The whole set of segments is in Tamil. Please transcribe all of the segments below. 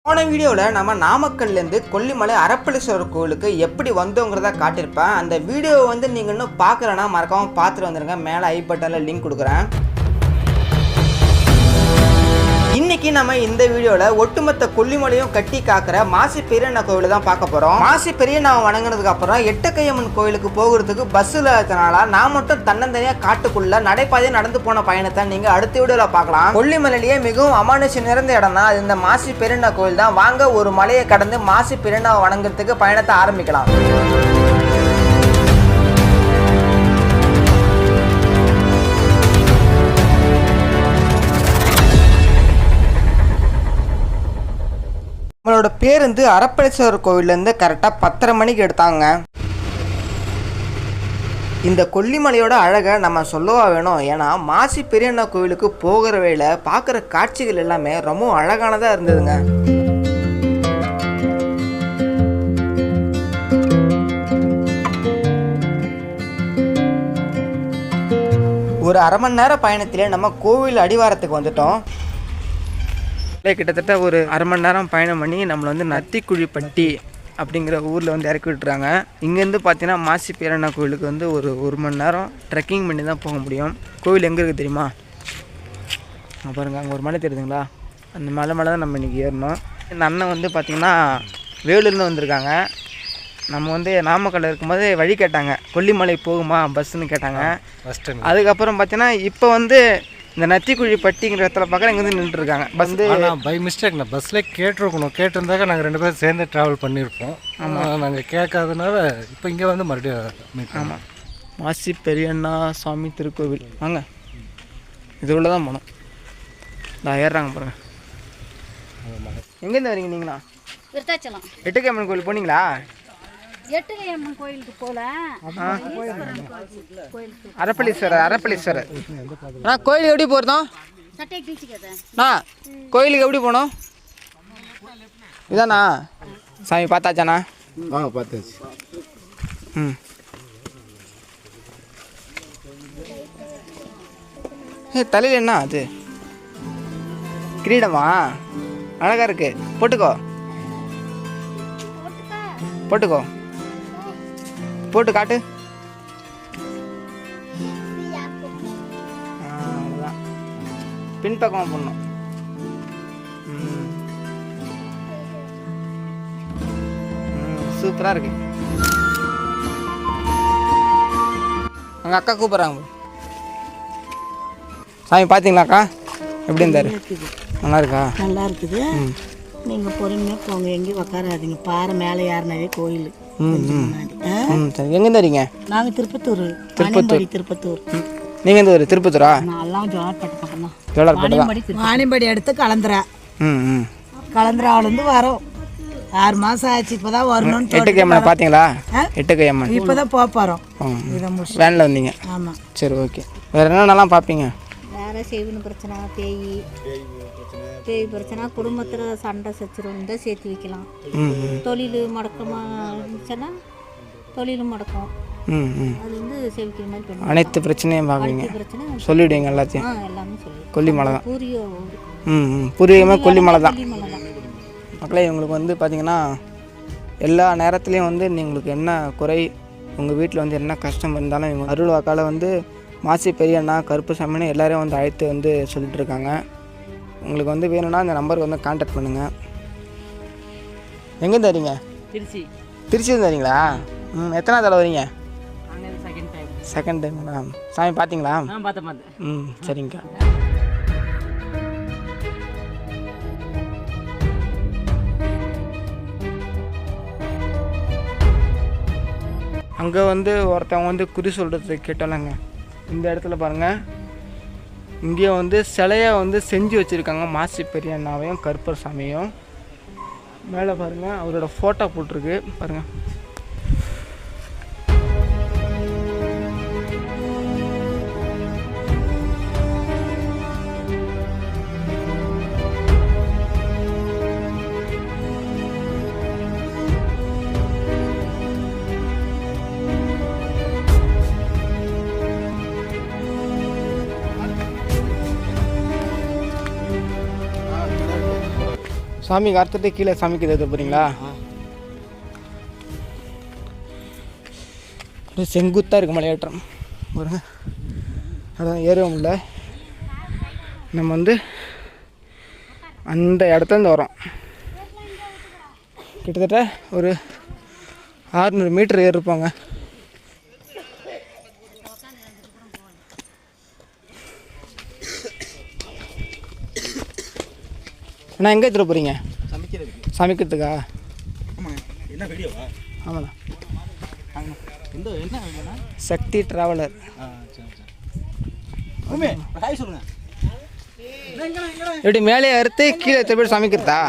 போன வீடியோவில் நம்ம நாமக்கல்லேருந்து கொல்லிமலை அரப்பளீஸ்வரர் கோவிலுக்கு எப்படி வந்தோங்கிறத காட்டியிருப்பேன். அந்த வீடியோவை நீங்கள் இன்னும் பார்க்கலன்னா மறக்காமல் பார்த்துட்டு வந்துடுங்க. மேலே ஐ பட்டனில் லிங்க் கொடுக்குறேன். இன்னைக்கு நம்ம இந்த வீடியோவில் ஒட்டுமொத்த கொல்லிமலையும் கட்டி காக்கிற மாசி பெரியண்ணா கோவிலை தான் பார்க்க போகிறோம். மாசி பெரியண்ணாவை வணங்கினதுக்கு அப்புறம் எட்டக்கையம்மன் கோவிலுக்கு போகிறதுக்கு பஸ் இல்லாததுனால நான் மட்டும் தன்னந்தனியாக காட்டுக்குள்ள நடைபாதையை நடந்து போன பயணத்தை நீங்கள் அடுத்த வீடியோவில் பார்க்கலாம். கொல்லிமலையிலேயே மிகவும் அமானுஷம் நிறைந்த இடம் தான் அது இந்த மாசி பெரியண்ணா கோவில் தான். வாங்க ஒரு மலையை கடந்து மாசி பெரியண்ணாவை வணங்குறதுக்கு பயணத்தை ஆரம்பிக்கலாம். நம்மளோட பேருந்து அரப்பளீஸ்வரர் கோவிலேருந்து கரெக்டாக 10:30 மணிக்கு எடுத்தாங்க. இந்த கொல்லிமலையோட அழகை நம்ம சொல்லவா வேணும். ஏன்னா மாசி பெரியண்ணா கோவிலுக்கு போகிற வழியில் பார்க்குற காட்சிகள் எல்லாமே ரொம்ப அழகானதாக இருந்ததுங்க. ஒரு அரை மணி நேரம் பயணத்திலே நம்ம கோவில் அடிவாரத்துக்கு வந்துட்டோம். கிட்டத்தட்ட ஒரு அரை மணி நேரம் பயணம் பண்ணி நம்மளை நத்திக்குழிப்பட்டி அப்படிங்கிற ஊரில் இறக்கி விட்டுறாங்க. இங்கேருந்து பார்த்தீங்கன்னா மாசி பெரியண்ணா கோவிலுக்கு ஒரு மணி நேரம் ட்ரெக்கிங் பண்ணி தான் போக முடியும். கோவில் எங்கே இருக்குது தெரியுமா? பாருங்கள், அங்கே ஒரு மலை தெரியுதுங்களா? அந்த மலை தான் நம்ம இன்றைக்கி ஏறணும். இந்த அண்ணன் பார்த்திங்கன்னா வேலூர்னு வந்திருக்காங்க. நம்ம நாமக்கல்ல இருக்கும்போது வழி கேட்டாங்க, கொல்லிமலை போகுமா பஸ்ஸுன்னு கேட்டாங்க. அதுக்கப்புறம் பார்த்தீங்கன்னா இப்போ இந்த நத்திக்குழிப்பட்டிங்கிற இடத்துல பார்க்குற இங்கே நின்றுருக்காங்க. பை மிஸ்டேக் நான் பஸ்ஸில் கேட்டிருந்தாக்க நாங்கள் 2 பேரும் சேர்ந்து ட்ராவல் பண்ணியிருப்போம். நாங்கள் கேட்காதனால இப்போ இங்கே மறுபடியும் மீட். ஆமாம், மாசி பெரியண்ணா சுவாமி திருக்கோவில். வாங்க, இது உள்ள தான் போனோம். நான் ஏறுறாங்க பாருங்கள். எங்கேருந்து வரீங்க நீங்களா? விருத்தாச்சலம் எட்டுக்கையம்மன் கோவில் போனீங்களா? எட்டுக்கையம்மன் கோயிலுக்கு போல அரப்பளீஸ்வரர் கோயிலுக்கு எப்படி போகிறோம்? கோயிலுக்கு எப்படி போனோம்? இதாண்ணா சாமி பார்த்தாச்சாண்ணா? பார்த்தாச்சு. தலையில் என்ன அது? கிரீடமா? அழகா இருக்கு. போட்டுக்கோ போட்டு காட்டு. அவ்வளோதான், பின்பக்கமாக போடணும். சூப்பராக இருக்கு. அங்கே அக்கா கூப்பிட்றாங்க. சாமி பார்த்தீங்களாக்கா? எப்படி இருந்தாரு? நல்லா இருக்கா? நல்லா இருக்குது. நீங்கள் பொறுமையாக போங்க, எங்கேயும் உக்காராதீங்க. பாறை மேலே ஏறினாவே கோயில். எங்கேருந்து வரீங்க? நாங்கள் திருப்பத்தூர். நீங்கள் எந்த ஊர்? திருப்பத்தூரா? எல்லாம் ஜோலார்பேட்டை. வாணியம்பாடி அடுத்து கலந்துராவிலேருந்து வரோம். 6 மாதம் ஆச்சு. இப்போதான் வரணும். எட்டுக்கையம்மன் பார்த்தீங்களா? எட்டுக்கையம்மன் இப்போதான் போகிறோம். வேனில் வந்தீங்க? ஆமாம். சரி, ஓகே. வேறு என்னென்னலாம் பார்ப்பீங்க? வேறு செய்வின பிரச்சனை, பேய் பிரச்சனை, குடும்பத்தில் சண்டை சச்சரவு தான் சேர்த்து வைக்கலாம். தொழில் முடக்கமாக இருந்துச்சுன்னா தொழிலும் முடக்கம். அது சேவிக்கிற மாதிரி பண்ணுவோம். அனைத்து பிரச்சனையும் பார்க்குறீங்க, சொல்லிவிடுவீங்க எல்லாத்தையும்? எல்லாமே சொல்லி. கொல்லிமலை தான் பூர்வீகமாக. கொல்லிமலை தான் மக்களே. இவங்களுக்கு பார்த்தீங்கன்னா எல்லா நேரத்துலேயும் உங்களுக்கு என்ன குறை, உங்கள் வீட்டில் என்ன கஷ்டம் இருந்தாலும் இவங்க அருள் வாக்கால் மாசி பெரியண்ணா, கருப்பு சாமின்னு எல்லோரையும் அழைத்து சொல்லிட்டு இருக்காங்க. உங்களுக்கு வேணும்னா இந்த நம்பருக்கு கான்டாக்ட் பண்ணுங்கள். எங்கேருந்து வரீங்க? திருச்சியிலேருந்து வரீங்களா? எத்தனாவது தடவை வரீங்க? செகண்ட் டைம்ங்களா? சாமி பார்த்தீங்களா? சரிங்கக்கா. அங்கே ஒருத்தவங்க குறி சொல்கிறது கேட்டாலங்க. இந்த இடத்துல பாருங்கள், இங்கே சிலையை செஞ்சு வச்சுருக்காங்க. மாசி பெரியண்ணாவையும் கருப்பர் சாமியும். மேலே பாருங்கள், அவரோட ஃபோட்டோ போட்டிருக்கு பாருங்கள். சாமிக்கு அறுத்துட்டு கீழே சாமிக்கு ஏற்ற போகிறீங்களா? செங்குத்தாக இருக்குது மலையேற்றம் பாருங்க. அதான் ஏறவும் இல்லை. நம்ம வந்து அந்த இடத்துலேருந்து வரோம். கிட்டத்தட்ட ஒரு 600 மீட்டர் ஏறிருப்பாங்க. அண்ணா எங்கே எடுத்துகிட்டு போகிறீங்க? சமைக்கிறதுக்கா? ஆமாண்ணா. சக்தி ட்ராவலர். எப்படி மேலே அறுத்து கீழே எடுத்து போய் சமைக்கிறதா?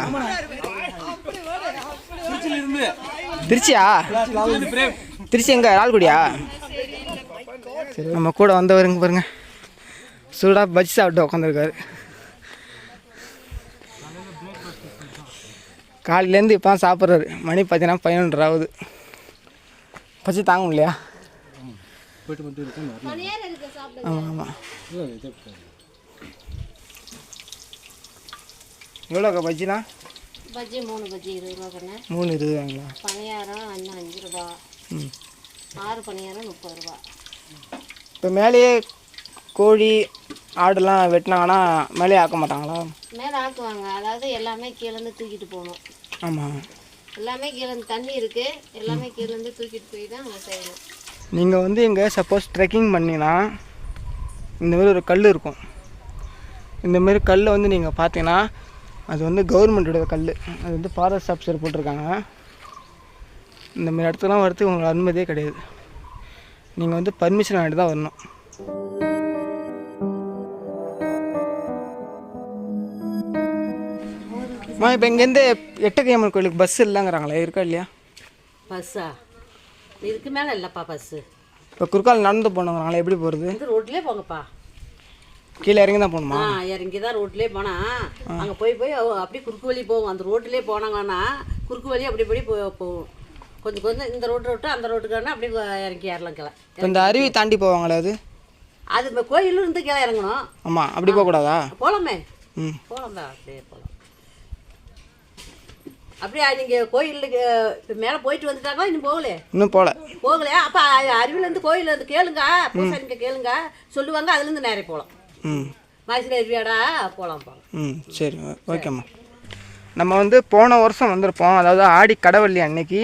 திருச்சியா? திருச்சி எங்க? லால்குடியா? சரி, நம்ம கூட வந்தவருங்க பாருங்க, சூடாக பஜ்ஜி சாப்பிட்டு உட்காந்துருக்காரு. காலையிலேருந்து இப்போ தான் சாப்பிட்றாரு. மணி பார்த்தீங்கன்னா 11:30 ஆகுது. பசி தாங்க முடியலையா? ஆமாம் ஆமாம். எவ்வளோக்கா பஜ்ஜினா? பஜ்ஜி 3 பஜ்ஜி 20 ரூபா கண்ணே. 3 20 பணியாரம் 5 ரூபா. 6 பணியாரம் 30 ரூபா. இப்போ மேலேயே கோழி ஆடுலாம் வெட்டினாங்கன்னா மேலே ஆக்க மாட்டாங்களா? மேலே ஆக்குவாங்க. அதாவது எல்லாமே கீழேருந்து தூக்கிட்டு போகணும். ஆமாம், எல்லாமே கீழேருந்து தண்ணி இருக்குது, எல்லாமே கீழேருந்து தூக்கிட்டு போய் தான் நம்ம செய்யணும். நீங்கள் வந்து இங்கே சப்போஸ் ட்ரெக்கிங் பண்ணிங்கன்னா இந்தமாரி ஒரு கல் இருக்கும். இந்தமாரி கல்லை வந்து நீங்கள் பார்த்தீங்கன்னா அது வந்து கவர்மெண்ட்டோட கல். அது வந்து ஃபாரஸ்ட் ஆஃபீஸர் போட்டிருக்காங்க. இந்தமாரி இடத்துலாம் வரதுக்கு உங்களுக்கு அனுமதியே கிடையாது. நீங்கள் வந்து பர்மிஷன் வாங்கிட்டு தான் வரணும். இப்போ இங்கேருந்து எட்டக்கையம்மன் கோயிலுக்கு பஸ் இல்லைங்கிறாங்களே, இருக்கா இல்லையா? பஸ்ஸா? இதுக்கு மேலே இல்லைப்பா பஸ்ஸு. இப்போ குறுக்கால் நடந்து போனோங்கிறாங்களே, எப்படி போகிறது? இந்த ரோட்லேயே போங்கப்பா. கீழே இறங்கி தான் போகணுமா? இறங்கி தான் ரோட்லேயே போனால் அங்கே போய் அப்படியே குறுக்கு வழி போகும். அந்த ரோட்லேயே போனாங்கன்னா குறுக்கு வழி அப்படி போகும். கொஞ்சம் கொஞ்சம் இந்த ரோட்டு அந்த ரோட்டுக்கானா அப்படியே இறங்கி ஏறலாம் கிளை. இப்போ இந்த அருவி தாண்டி போவாங்களே அது? அது இப்போ கோயிலும் இருந்து கிளை இறங்கணும். ஆமாம், அப்படி போகக்கூடாதா? போகலாமே. ம், போகலாம் தான், அப்படியே போகலாம். அப்படியே நீங்கள் கோயிலுக்கு இப்போ மேலே போயிட்டு வந்துட்டாங்களா? இன்னும் இன்னும் போகலையா? அப்போ அருவிலேருந்து கோயிலேருந்து கேளுங்க, பூசாரிகிட்ட கேளுங்க, சொல்லுவாங்க. அதுலேருந்து நேரே போகலாம். ம், மைசூர் அருவியாடா போகலாம். ம், சரி, ஓகேம்மா. நம்ம வந்து போன வருஷம் வந்திருப்போம். அதாவது ஆடி கடவள்ளி அன்னைக்கு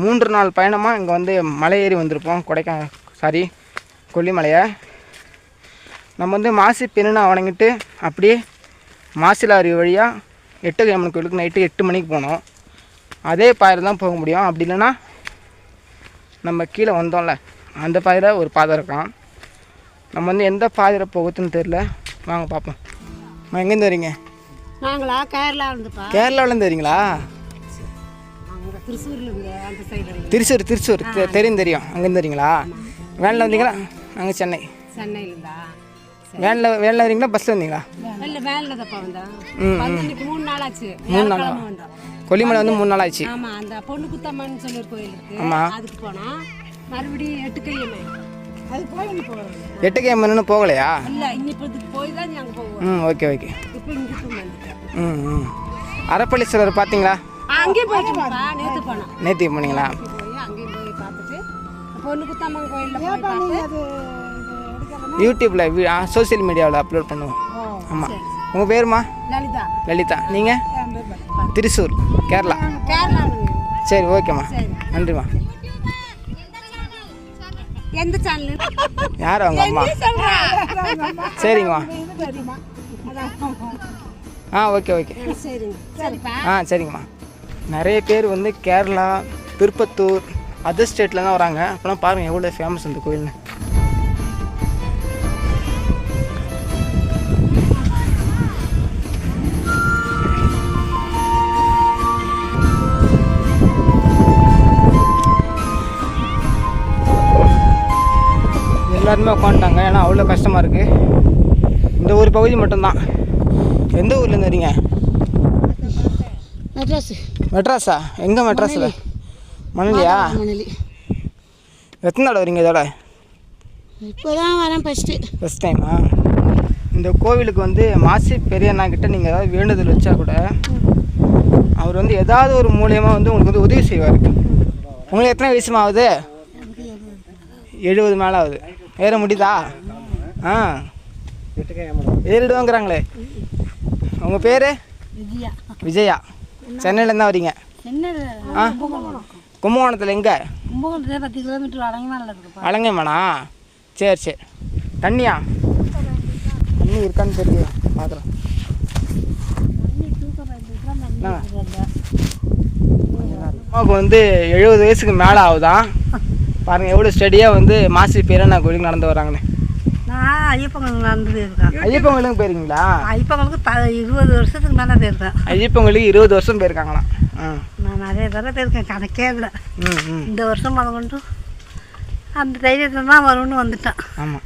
3 நாள் பயணமாக இங்கே வந்து மலை ஏறி வந்திருப்போம். கொல்லிமலையை நம்ம வந்து மாசி பெருனா வணங்கிட்டு அப்படியே மாசிலா அருவி வழியாக எட்டக்கையம்மன் கோயிலுக்கு நைட்டு 8 மணிக்கு போனோம். அதே பாதையில் தான் போக முடியும். அப்படி இல்லைன்னா நம்ம கீழே வந்தோம்ல அந்த பாதையில் ஒரு பாதை இருக்கான். நம்ம வந்து எந்த பாதையில் போகுதுன்னு தெரில. வாங்க பார்ப்போம். எங்கேருந்து வரீங்க? நாங்களா? கேரளாவிலேருந்துப்பா. கேரளாவிலேருந்து வரீங்களா? திருச்சூர்லேருந்து அந்த சைடு. திருச்சூர் தெரியும். அங்கேருந்து வரீங்களா? வேனில் வந்தீங்களா? நாங்கள் சென்னையிலேருந்தா? வேனில் வரீங்களா, பஸ்ஸில் வந்தீங்களா? இல்லை, வேனில் தான்ப்பா வந்தோம். 3 நாள் ஆச்சு. 3 நாள் வந்தோம். கொல்லிமலை வந்து 3 நாள் ஆச்சு. ஆமாம், அந்த பொண்ணு குத்தம்மன்னு சொல்லி ஒரு கோயில் இருக்குது. ஆமாம், அதுக்கு போனால் மறுபடியும் எட்டுக்கையம்மன் அது போய் போகிறோம். எட்டக்கையம்மன் போகலையா? இல்லை, இன்னிப்பதுக்கு போய் தான் நாங்கள் போவோம். ம், ஓகே. இப்போ இங்கே வந்துட்டேன். ம், அரப்பளீஸ்வரர் பார்த்தீங்களா? அங்கேயும் போயிட்டுப்பா, நேற்று போனோம். நேற்று போனீங்களா? போய் அங்கேயும் போய் பார்த்துட்டு பொண்ணு குத்தம்மன் கோயிலில் போய் பார்த்து யூடியூப்பில் சோசியல் மீடியாவில் அப்லோட் பண்ணுவோம். ஆமாம். உங்கள் பேருமா? லலிதா. நீங்கள்? திருச்சூர், கேரளா. சரி, ஓகேம்மா. நன்றிம்மா. எந்த சேனல்? யார் அவங்க அம்மா? சரிங்கம்மா. ஓகே. சரிங்கம்மா. நிறைய பேர் வந்து கேரளா, திருப்பத்தூர், அதர் ஸ்டேட்டில் தான் வராங்க. அப்போலாம் பாருங்கள் எவ்வளோ ஃபேமஸ் இந்த கோயில்னு. எல்லாருமே உட்காந்துட்டாங்க, ஏன்னா அவ்வளோ கஷ்டமாக இருக்குது. இந்த ஒரு பகுதி மட்டும்தான். எந்த ஊர்லேருந்து வரீங்க? மெட்ராஸா? எங்கே மெட்ராஸில்? மணலியா? எத்தனை நாள் வரீங்க இதோட? இப்போ தான் வரேன், ஃபஸ்ட் டைமா? இந்த கோவிலுக்கு வந்து மாசி பெரியண்ணா கிட்ட நீங்கள் ஏதாவது வேண்டுதல் வச்சா கூட அவர் வந்து ஏதாவது ஒரு மூலியமாக வந்து உங்களுக்கு வந்து உதவி செய்வார். உங்களுக்கு எத்தனை வயசுமா ஆகுது? 70 மேலே ஆகுது. ஏற முடியுதா? ஆ ஏறிடுவாங்கிறாங்களே. உங்கள் பேர்? விஜயா. சென்னையிலேருந்து தான் வரீங்க? ஆ கும்பகோணத்தில் எங்கே? 10 கிலோமீட்டர் அலங்கைமானா? சரி சரி. தண்ணியா? தண்ணி இருக்கான்னு தெரியல, பார்க்குறேன். அம்மாவுக்கு வந்து 70 வயசுக்கு மேலே ஆகுதான். பாருங்கள் எவ்வளோ ஸ்டடியாக வந்து மாசி பேரண்ணா கோயிலுக்கு நடந்து வராங்கண்ணே. நான் ஐயப்பங்களுக்கு நடந்து போயிருக்கேன். ஐயப்பங்களுக்கு போயிருக்கீங்களா? ஐயப்பங்களுக்கு 20 வருஷத்துக்கு மேலே போயிருக்கேன். ஐயப்பங்களுக்கு 20 வருஷம் போயிருக்காங்களாம். நான் நிறைய தடவை போயிருக்கேன், கணக்கே இல்லை. இந்த வருஷம் அதை கொண்டு அந்த தைரியத்தில் தான் வரும்னு வந்துட்டேன். ஆமாம்,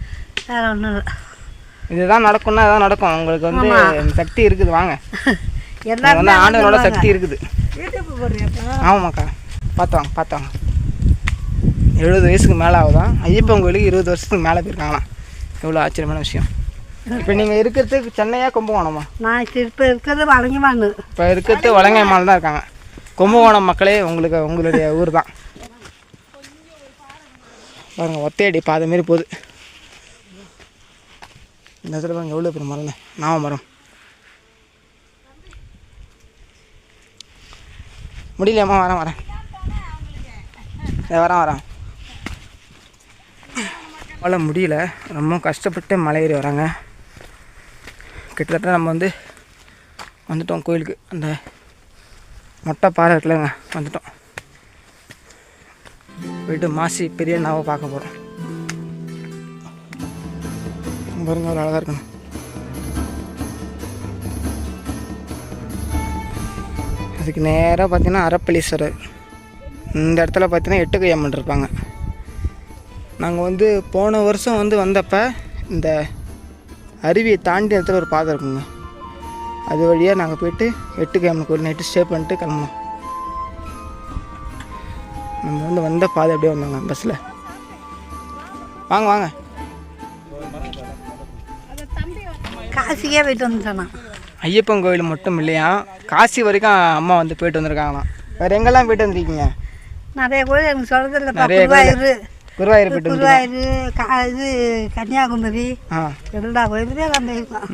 வேறு ஒன்றும் இல்லை. இதுதான் நடக்கும்னா அதான் நடக்கும். உங்களுக்கு வந்து சக்தி இருக்குது. வாங்க, எல்லாரும் வந்து ஆண்டவரோட சக்தி இருக்குது. ஆமாம்க்கா, பார்த்தாங்க 70 வயசுக்கு மேலே ஆகுதான். ஐயப்பன் கோயிலுக்கு 20 வருஷத்துக்கு மேலே போயிருக்காங்களாம். எவ்வளோ ஆச்சரியமான விஷயம். இப்போ நீங்கள் இருக்கிறதுக்கு சென்னையா கும்பகோணமா? நான் இப்போ இருக்கிறது வழங்கிமான். இப்போ இருக்கிறது வலங்கைமான் தான் இருக்காங்க. கும்பகோணம் மக்களே, உங்களுடைய ஊர் தான். பாருங்கள், ஒத்தையடி பாதை மாரி போகுது. இந்த இடத்துல பாருங்கள் எவ்வளோ பெரிய மரம், நாவ மரம். முடியலையாம்மா? வரேன் வரேன். அவ்வளோ முடியல, ரொம்ப கஷ்டப்பட்டு மலை ஏறி வராங்க. கிட்டத்தட்ட நம்ம வந்துட்டோம் கோயிலுக்கு. அந்த மொட்டை பாறை இருக்குல்லங்க, வந்துட்டோம். போய்ட்டு மாசி பெரியண்ணாவை பார்க்க போகிறோம். பாருங்க, அவ்வளோ அழகாக இருக்கணும். அதுக்கு நேராக பார்த்தீங்கன்னா அரப்பளீஸ்வரர். இந்த இடத்துல பார்த்தீங்கன்னா 8 கை அம்மன் இருப்பாங்க. நாங்கள் வந்து போன வருஷம் வந்தப்போ இந்த அருவியை தாண்டி இடத்துல ஒரு பாதை இருக்குங்க. அது வழியாக நாங்கள் போய்ட்டு 8 கை அம்மன் கோயில் நைட்டு ஸ்டே பண்ணிட்டு கிளம்புனோம். நம்ம வந்த பாதை அப்படியே வந்தாங்க பஸ்ஸில். வாங்க காசிக்கே போயிட்டு வந்துட்டேண்ணா. ஐயப்பன் கோயில் மட்டும் இல்லையா, காசி வரைக்கும் அம்மா போயிட்டு வந்திருக்காங்களாம். வேறு எங்கெல்லாம் போயிட்டு வந்திருக்கீங்க? நிறைய கோயில் எனக்கு சொல்கிறது. குருவாயூர் போயிட்டு இது கன்னியாகுமரி எல்லா கோயிலுமே போயிருக்கோம்.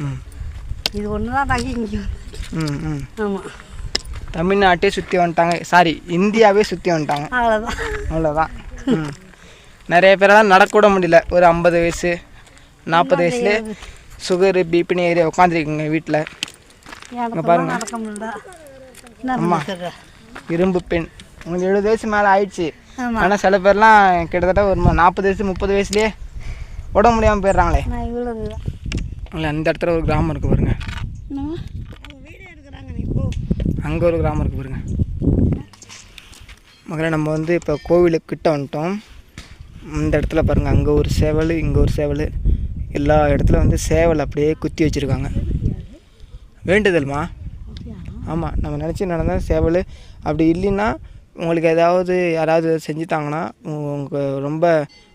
இது ஒன்று தான் தாக்கி இங்கே. ஆமாம், தமிழ்நாட்டே சுற்றி வந்துட்டாங்க. சாரி, இந்தியாவே சுற்றி வந்துட்டாங்க. அவ்வளோதான். நிறைய பேரெல்லாம் நடக்கூட முடியல. ஒரு 50 வயசு 40 வயசுலேயே சுகரு பிபின்னு ஏறி உட்காந்துருக்குங்க வீட்டில். பாருங்க, அம்மா இரும்பு பெண். உங்களுக்கு 70 வயசு மேலே ஆயிடுச்சு. ஆனால் சில பேர்லாம் கிட்டத்தட்ட ஒரு 40 வயசு 30 வயசுலேயே உட முடியாமல் போயிடுறாங்களே. இல்லை, அந்த இடத்துல ஒரு கிராமம் இருக்குது பாருங்க. அங்கே ஒரு கிராமம் இருக்குது பாருங்க. மகளே, நம்ம இப்போ கோவிலுக்கிட்ட வந்துட்டோம். இந்த இடத்துல பாருங்கள், அங்கே ஒரு சேவல், இங்கே ஒரு சேவல். எல்லா இடத்துல சேவல் அப்படியே குத்தி வச்சுருக்காங்க. வேண்டுதல்மா? ஆமாம், நம்ம நினச்சி நடந்தால் சேவல். அப்படி இல்லைன்னா உங்களுக்கு யாராவது செஞ்சுட்டாங்கன்னா,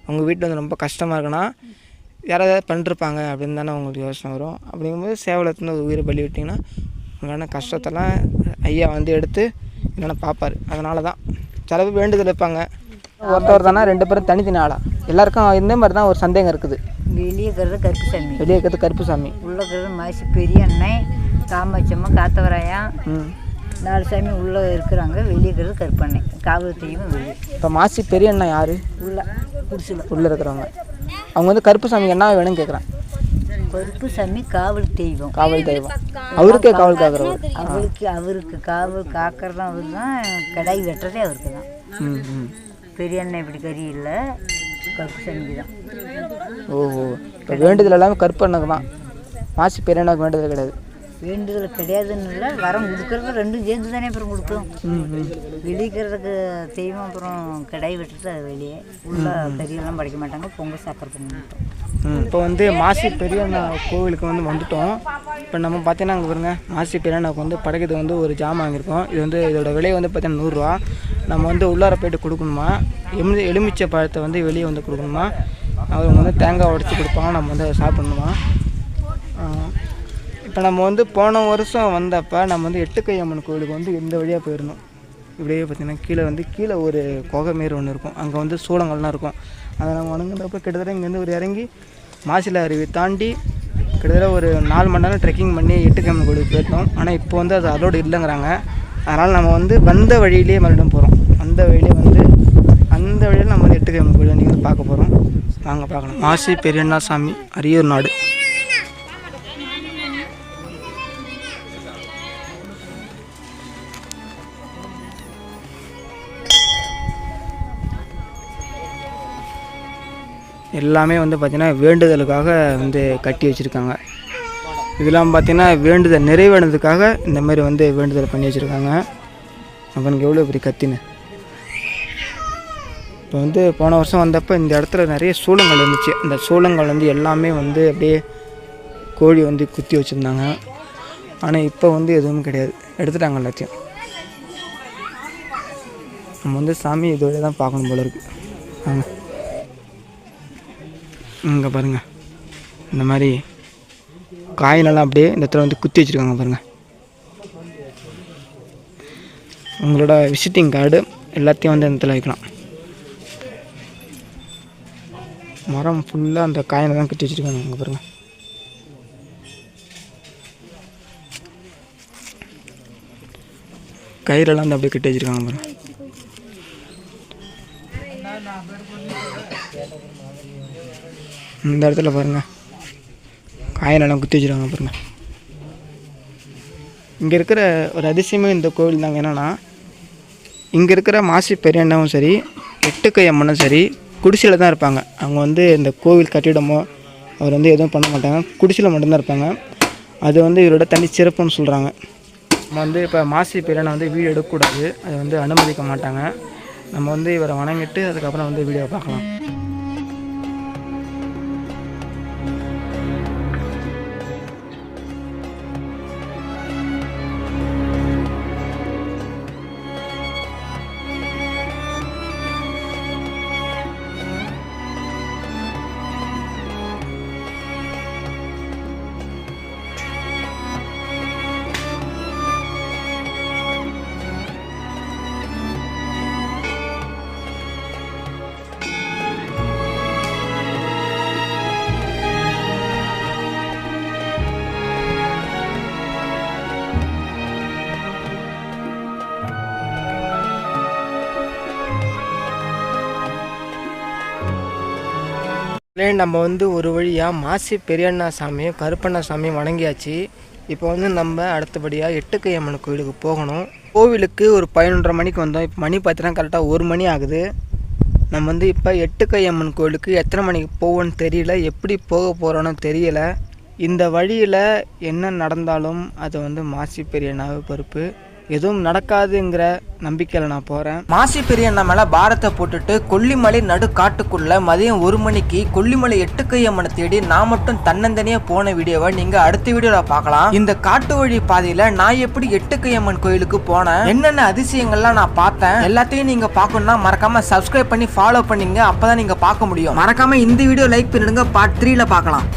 உங்கள் வீட்டில் ரொம்ப கஷ்டமாக இருக்குன்னா யாராவது பண்ணிருப்பாங்க அப்படின்னு தானே உங்களுக்கு யோசனை வரும். அப்படிங்கும்போது சேவலத்துன்னு ஒரு உயிரை பலி விட்டிங்கன்னா உங்களான கஷ்டத்தெல்லாம் ஐயா எடுத்து என்னென்ன பார்ப்பார். அதனால தான் சில பேர் வேண்டுதல் வைப்பாங்க. ஒருத்தவர் தானே 2 பேரும் தனித்தனி ஆளா? எல்லாருக்கும் இந்த மாதிரி தான் ஒரு சந்தேகம் இருக்குது. வெளியே இருக்கிறது கருப்புசாமி, வெளியே இருக்கிறது கருப்புசாமி, உள்ள இருக்கிறது மாசி பெரியண்ணை, காமாட்சம்மா, காத்தவராயா, 4 சாமி உள்ளே இருக்கிறாங்க. வெளியே இருக்கிறது கருப்பண்ணை, காவல் தெய்வம் வெளியே. இப்போ மாசி பெரியண்ணா யார்? உள்ளே இருக்கிறவங்க. அவங்க கருப்புசாமி என்ன வேணும்னு கேட்குறேன். கருப்புசாமி காவல் தெய்வம். அவருக்கே காவல் காக்கிறவர். அவருக்கு காவல் காக்கிறதும் அவர் தான். கடாய் வெட்டுறதே அவருக்கு தான். பெரியண்ணை இப்படி கறி இல்லை, கருப்புசாமிக்கு தான். ஓஹோ, இப்போ வேண்டுதல் எல்லாமே கருப்பண்ணக்கு தான். மாசி பெரியண்ணாக்கு வேண்டுதல் கிடையாது. வேண்டுதல் கிடையாதுன்னு இல்லை, வரம் கொடுக்கறது ரெண்டும் சேர்ந்து தானே அப்புறம் கொடுக்கும். வெளிக்கிறதுக்கு தெய்வம், அப்புறம் கடாய் வெட்டுறது அது வெளியே. உள்ள கறியெல்லாம் படைக்க மாட்டாங்க, பொங்கல் சாப்பிட்றது மட்டும். இப்போ மாசி பெரியண்ணா கோவிலுக்கு வந்துட்டோம். இப்போ நம்ம பார்த்தீங்கன்னா அங்கே பாருங்க, மாசி பெரியண்ணாவுக்கு படைக்கிறதுக்கு ஒரு ஜாமான் வாங்கியிருக்கோம். இது இதோட விலை பார்த்தீங்கன்னா 100 ரூபா. நம்ம உள்ளார போய்ட்டு கொடுக்கணுமா, எலுமிச்சை பழத்தை வெளியே கொடுக்கணுமா, அவங்க தேங்காய் உடைச்சி கொடுப்பாங்க, நம்ம சாப்பிடணுமா. இப்போ நம்ம வந்து போன வருஷம் வந்தப்போ நம்ம வந்து எட்டுக்கை அம்மன் கோயிலுக்கு வந்து இந்த வழியாக போயிருந்தோம். இப்படியே பார்த்திங்கன்னா கீழே ஒரு குகை மாரி ஒன்று இருக்கும். அங்கே வந்து சூளங்கள்லாம் இருக்கும். அதை நம்ம வணங்குறப்ப கிட்டத்தட்ட இங்கேருந்து ஒரு இறங்கி மாசிலா அருவி தாண்டி கிட்டத்தட்ட ஒரு 4 மணி நேரம் ட்ரெக்கிங் பண்ணி எட்டுக்கை அம்மன் கோயிலுக்கு போயிருந்தோம். ஆனால் இப்போ வந்து அது அலோடு இல்லைங்கிறாங்க. அதனால் நம்ம வந்து வந்த வழியிலே மறுபடியும் போகிறோம். அந்த வழியில் நம்ம வந்து எட்டுக்கை அம்மன் கோயில் நீங்கள் பார்க்க போகிறோம். வாங்க பார்க்கலாம். மாசி பெரியண்ணா சாமி, அரியூர் நாடு. எல்லாமே வந்து பார்த்திங்கன்னா வேண்டுதலுக்காக வந்து கட்டி வச்சுருக்காங்க. இதெல்லாம் பார்த்திங்கன்னா வேண்டுதல் நிறைவேறதுக்காக இந்த மாதிரி வந்து வேண்டுதல் பண்ணி வச்சுருக்காங்க. அவனுக்கு எவ்வளோ பெரிய கத்தின்னு. இப்போ வந்து போன வருஷம் வந்தப்போ இந்த இடத்துல நிறைய சூளங்கள் இருந்துச்சு. அந்த சூளங்கள் வந்து எல்லாமே வந்து அப்படியே கோழி வந்து குத்தி வச்சுருந்தாங்க. ஆனால் இப்போ வந்து எதுவும் கிடையாது, எடுத்துட்டாங்க எல்லாத்தையும். நம்ம வந்து சாமி இதோட தான் பார்க்கணும் போல இருக்குது. வாங்க இங்கே பாருங்கள், இந்த மாதிரி காயினெல்லாம் அப்படியே இந்த இடத்துல வந்து குத்தி வச்சுருக்காங்க பாருங்கள். உங்களோட விசிட்டிங் கார்டு எல்லாத்தையும் வந்து இந்த இடத்துல வைக்கலாம். மரம் ஃபுல்லாக அந்த காயினை தான் கட்டி வச்சுருக்காங்க. அங்கே பாருங்கள். கயிறெல்லாம் வந்து அப்படியே கட்டி வச்சுருக்காங்க பாருங்கள். இந்த இடத்துல பாருங்கள் காயினெல்லாம் குத்தி வச்சுருக்காங்க பாருங்கள். இங்கே இருக்கிற ஒரு அதிசயமே இந்த கோவில் தாங்க. என்னென்னா இங்கே இருக்கிற மாசி பெரியண்ணாவும் சரி எட்டுக்கை அம்மனும் சரி குடிசையில் தான் இருப்பாங்க. அவங்க வந்து இந்த கோவில் கட்டிடமோ அவர் வந்து எதுவும் பண்ண மாட்டாங்க, குடிசையில் மட்டும்தான் இருப்பாங்க. அது வந்து இவரோட தனி சிறப்புன்னு சொல்கிறாங்க. நம்ம வந்து இப்போ மாசி பெரியண்ணா வந்து வீடியோ எடுக்கக்கூடாது, அதை வந்து அனுமதிக்க மாட்டாங்க. நம்ம வந்து இவரை வணங்கிட்டு அதுக்கப்புறம் வந்து வீடியோ பார்க்கலாம். நம்ம வந்து ஒரு வழியாக மாசி பெரியண்ணா சாமியும் கருப்பண்ணா சாமியும் வணங்கியாச்சு. இப்போ வந்து நம்ம அடுத்தபடியாக எட்டுக்கை அம்மன் கோவிலுக்கு போகணும். கோவிலுக்கு ஒரு 11:30 மணிக்கு வந்தோம். இப்போ மணி பார்த்தீங்கன்னா கரெக்டாக 1 மணி ஆகுது. நம்ம வந்து இப்போ எட்டுக்கை அம்மன் கோவிலுக்கு எத்தனை மணிக்கு போவோன்னு தெரியல, எப்படி போக போகிறோன்னு தெரியலை. இந்த வழியில் என்ன நடந்தாலும் அது வந்து மாசி பெரியண்ணாவே பொறுப்பு. எதுவும் நடக்காதுங்கிற நம்பிக்கையில் நான் போகிறேன். மாசி பெரியண்ணா மேலே பாரத்தை போட்டுட்டு கொல்லிமலை நடு காட்டுக்குள்ளே மதியம் 1 மணிக்கு கொல்லிமலை எட்டுக்கை அம்மனை தேடி நான் மட்டும் தன்னந்தனியாக போன வீடியோவை நீங்கள் அடுத்த வீடியோவில் பார்க்கலாம். இந்த காட்டு வழி பாதையில் நான் எப்படி எட்டுக்கை அம்மன் கோயிலுக்கு போனேன், என்னென்ன அதிசயங்கள்லாம் நான் பார்த்தேன், எல்லாத்தையும் நீங்கள் பார்க்கணுன்னா மறக்காமல் சப்ஸ்கிரைப் பண்ணி ஃபாலோ பண்ணிங்க. அப்போ தான் நீங்கள் பார்க்க முடியும். மறக்காமல் இந்த வீடியோ லைக் பண்ணிடுங்க. பார்ட் 3ல் பார்க்கலாம்.